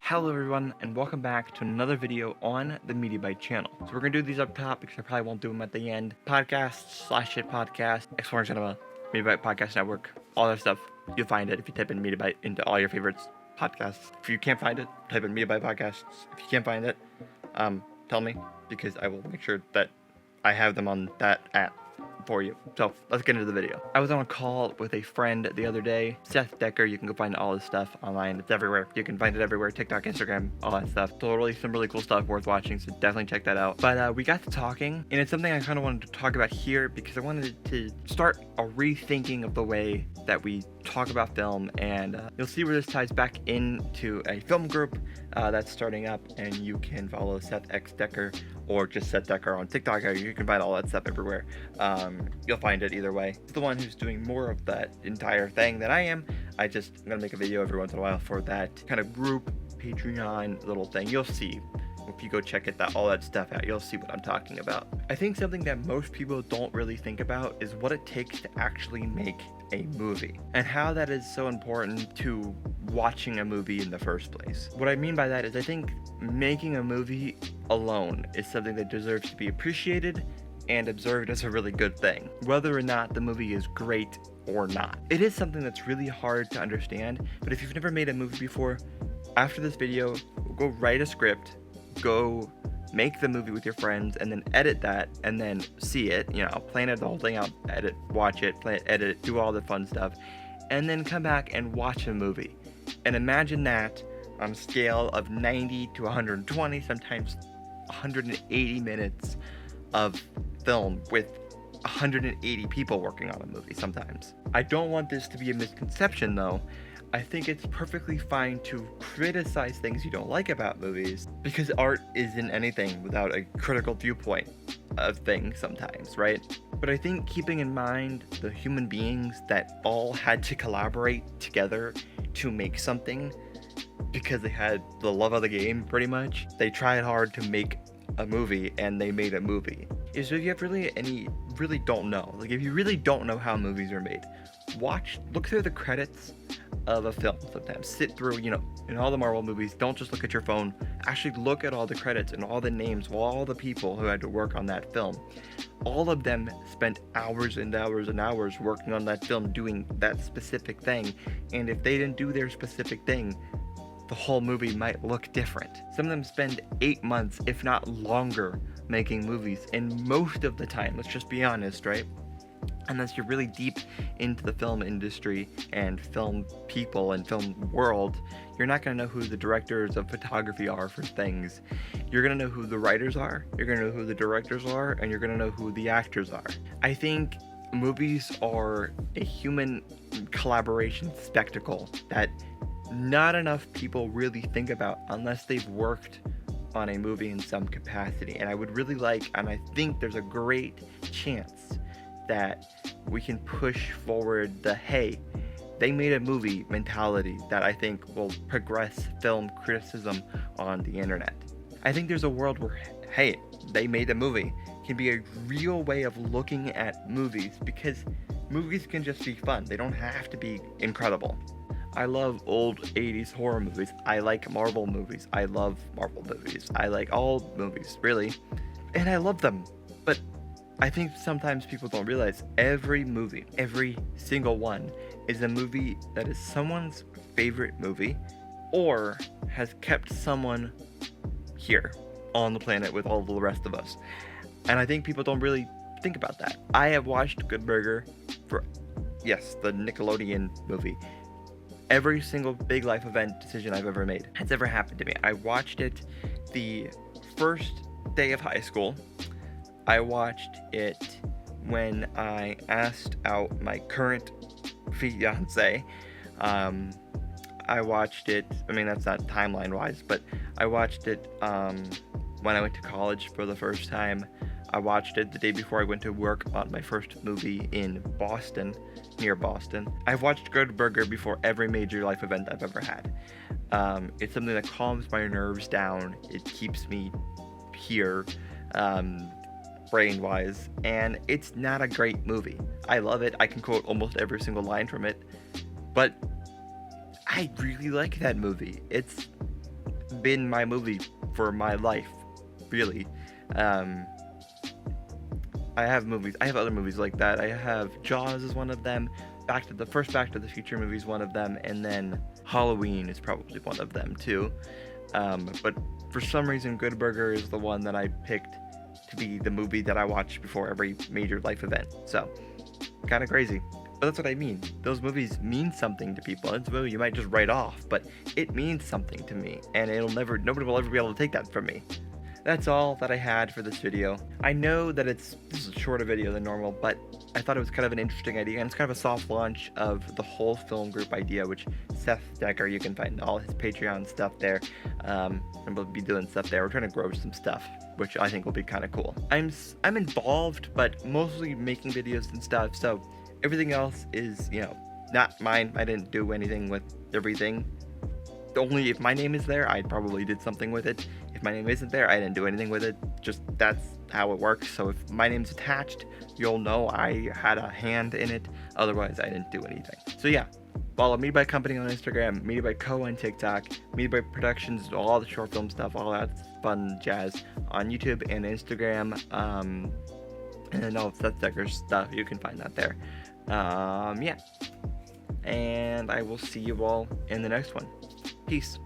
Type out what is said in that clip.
Hello everyone, and welcome back to another video on the MediaByte channel. So we're gonna do these up top because I probably won't do them at the end. Podcast/shit podcast, Exploring Cinema, MediaByte Podcast Network, all that stuff. You'll find it if you type in MediaByte into all your favorites podcasts. If you can't find it, type in MediaByte Podcasts. If you can't find it, tell me because I will make sure that I have them on that app for you. So let's get into the video. I was on a call with a friend the other day, Seth Decker. You can go find all his stuff online. It's everywhere. You can find it everywhere. TikTok, Instagram, all that stuff. So some really cool stuff worth watching. So definitely check that out. But we got to talking, and it's something I kind of wanted to talk about here because I wanted to start a rethinking of the way that we talk about film, and you'll see where this ties back into a film group that's starting up, and you can follow Seth X Decker or just Seth Decker on TikTok. You can find all that stuff everywhere. You'll find it either way. He's the one who's doing more of that entire thing than I am. I'm gonna make a video every once in a while for that kind of group Patreon little thing. You'll see. If you go check all that stuff out, you'll see what I'm talking about. I think something that most people don't really think about is what it takes to actually make a movie and how that is so important to watching a movie in the first place. What I mean by that is I think making a movie alone is something that deserves to be appreciated and observed as a really good thing, whether or not the movie is great or not. It is something that's really hard to understand, but if you've never made a movie before, after this video, go write a script, go make the movie with your friends, and then edit that, and then see it, plan it the whole thing out, edit, watch it, plan it, edit it, do all the fun stuff, and then come back and watch a movie. And imagine that on a scale of 90 to 120, sometimes 180 minutes of film with 180 people working on a movie sometimes. I don't want this to be a misconception though. I think it's perfectly fine to criticize things you don't like about movies because art isn't anything without a critical viewpoint of things sometimes, right? But I think keeping in mind the human beings that all had to collaborate together to make something because they had the love of the game pretty much. They tried hard to make a movie and they made a movie. So if you have really don't know, like if you really don't know how movies are made, look through the credits of a film sometimes. Sit through, in all the Marvel movies, don't just look at your phone. Actually look at all the credits and all the names of all the people who had to work on that film. All of them spent hours and hours and hours working on that film doing that specific thing. And if they didn't do their specific thing, the whole movie might look different. Some of them spend 8 months, if not longer, making movies. And most of the time, let's just be honest, right? Unless you're really deep into the film industry and film people and film world, you're not going to know who the directors of photography are for things. You're going to know who the writers are, you're going to know who the directors are, and you're going to know who the actors are. I think movies are a human collaboration spectacle that not enough people really think about unless they've worked on a movie in some capacity. And I would really like, and I think there's a great chance that we can push forward the hey, they made a movie mentality that I think will progress film criticism on the internet. I think there's a world where hey, they made a movie can be a real way of looking at movies, because movies can just be fun. They don't have to be incredible. I love old 80s horror movies. I like Marvel movies. I love Marvel movies. I like all movies, really. And I love them. But I think sometimes people don't realize every movie, every single one, is a movie that is someone's favorite movie or has kept someone here on the planet with all the rest of us. And I think people don't really think about that. I have watched Good Burger for, yes, the Nickelodeon movie. Every single big life event decision I've ever made has ever happened to me. I watched it the first day of high school. I watched it when I asked out my current fiance. I watched it, that's not timeline wise, but I watched it when I went to college for the first time. I watched it the day before I went to work on my first movie in Boston, near Boston. I've watched Good Burger before every major life event I've ever had. It's something that calms my nerves down. It keeps me here, brain-wise, and it's not a great movie. I love it. I can quote almost every single line from it, but I really like that movie. It's been my movie for my life, really. Um, I have other movies like that. I have Jaws is one of them. Back to the Future movie is one of them, and then Halloween is probably one of them too. But for some reason, Good Burger is the one that I picked to be the movie that I watch before every major life event. So, kind of crazy. But that's what I mean. Those movies mean something to people. It's a movie you might just write off, but it means something to me, and nobody will ever be able to take that from me. That's all that I had for this video. I know that this is a shorter video than normal, but I thought it was kind of an interesting idea, and it's kind of a soft launch of the whole film group idea, which Seth Decker, you can find all his Patreon stuff there, and we'll be doing stuff there. We're trying to grow some stuff, which I think will be kind of cool. I'm involved, but mostly making videos and stuff, so everything else is, not mine. I didn't do anything with everything. Only if my name is there, I probably did something with it. If my name isn't there, I didn't do anything with it. Just that's how it works. So if my name's attached, you'll know I had a hand in it. Otherwise, I didn't do anything. So yeah, follow Media By Company on Instagram, Media By Co on TikTok, Media By Productions, all the short film stuff, all that fun jazz on YouTube and Instagram. And then all of Seth Decker's stuff, you can find that there. Yeah. And I will see you all in the next one. Peace.